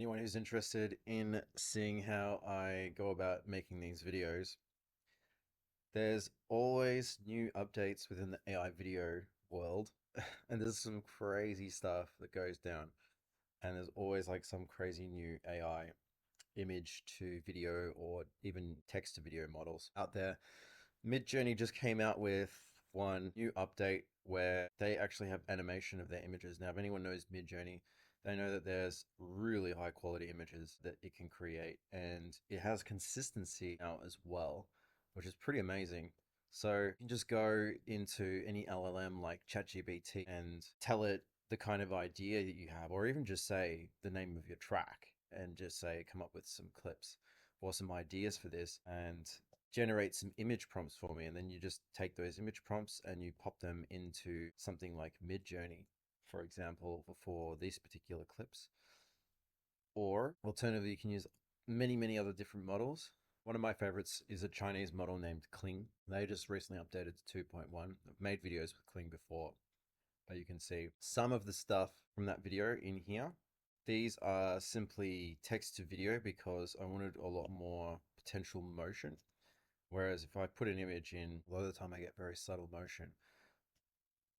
anyone who's interested in seeing how I go about making these videos, there's always new updates within the AI video world, and there's some crazy stuff that goes down. And there's always like some crazy new AI image to video or even text to video models out there. MidJourney just came out with one new update where they actually have animation of their images. Now, if anyone knows MidJourney, they know that there's really high quality images that it can create, and it has consistency now as well, which is pretty amazing. So you can just go into any LLM like ChatGPT and tell it the kind of idea that you have, or even just say the name of your track and just say, come up with some clips or some ideas for this, and generate some image prompts for me. And then you just take those image prompts and you pop them into something like MidJourney, for example, for these particular clips. Or alternatively, you can use many other different models. One of my favorites is a Chinese model named Kling. They just recently updated to 2.1. I've made videos with Kling before, but you can see some of the stuff from that video in here. These are simply text to video because I wanted a lot more potential motion. Whereas if I put an image in, a lot of the time I get very subtle motion.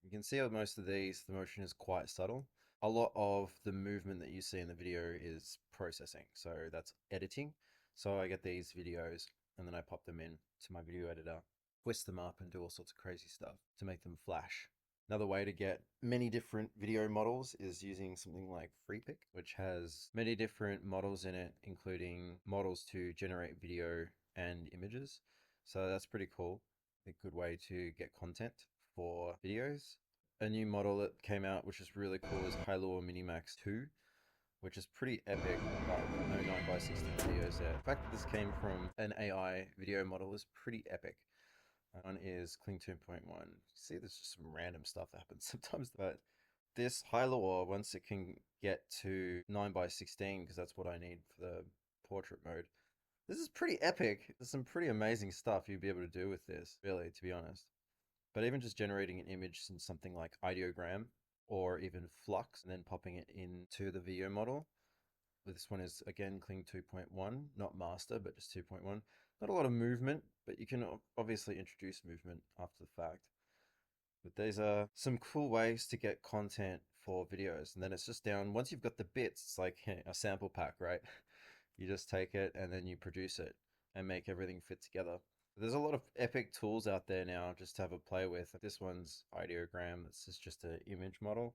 You can see how most of these, the motion is quite subtle. A lot of the movement that you see in the video is processing. So that's editing. So I get these videos and then I pop them in to my video editor, twist them up and do all sorts of crazy stuff to make them flash. Another way to get many different video models is using something like FreePic, which has many different models in it, including models to generate video and images. So that's pretty cool. A good way to get content for videos. A new model that came out, which is really cool, is Hilo Minimax 2, which is pretty epic, but no 9x16 videos there. The fact that this came from an AI video model is pretty epic. One is Kling 2.1. See, there's just some random stuff that happens sometimes, but this Hilo, once it can get to 9x16, because that's what I need for the portrait mode, this is pretty epic. There's some pretty amazing stuff you'd be able to do with this, really, to be honest. But even just generating an image in something like ideogram or even flux and then popping it into the video model. This one is again Kling 2.1, not master, but just 2.1. Not a lot of movement, but you can obviously introduce movement after the fact. But these are some cool ways to get content for videos. And then it's just down, once you've got the bits, it's like a sample pack, right? You just take it and then you produce it and make everything fit together. There's a lot of epic tools out there now just to have a play with. This one's ideogram. This is just an image model.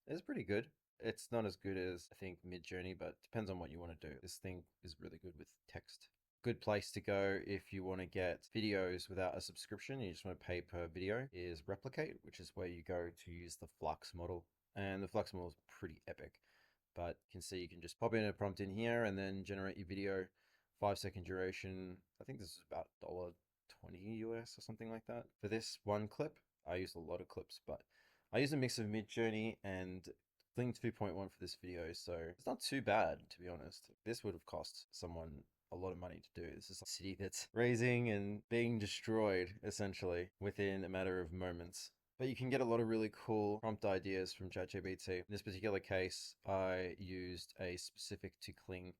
It's pretty good. It's not as good as I think MidJourney, but depends on what you want to do. This thing is really good with text. Good place to go if you want to get videos without a subscription, you just want to pay per video, is Replicate, which is where you go to use the Flux model. And the Flux model is pretty epic. But you can see you can just pop in a prompt in here and then generate your video, 5 second duration. I think this is about $20 US or something like that. For this one clip, I use a lot of clips, but I use a mix of MidJourney and Kling 2.1 for this video, so it's not too bad, to be honest. This would have cost someone a lot of money to do. This is a city that's raising and being destroyed, essentially, within a matter of moments. But you can get a lot of really cool prompt ideas from ChatGPT. In this particular case, I used a specific to Kling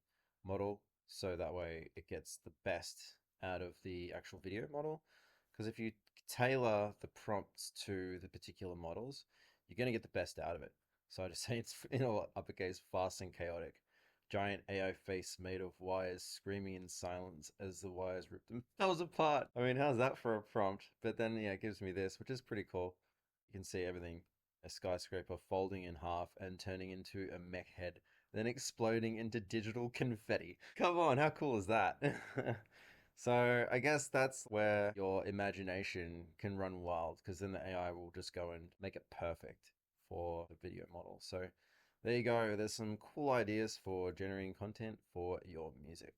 model, so that way it gets the best out of the actual video model. Because if you tailor the prompts to the particular models, you're going to get the best out of it. So I just say it's, in all uppercase, fast and chaotic. Giant AI face made of wires screaming in silence as the wires ripped themselves apart. I mean, how's that for a prompt? But then, yeah, it gives me this, which is pretty cool. You can see everything. A skyscraper folding in half and turning into a mech head, then exploding into digital confetti. Come on, how cool is that? So I guess that's where your imagination can run wild, because then the AI will just go and make it perfect for the video model. So there you go. There's some cool ideas for generating content for your music.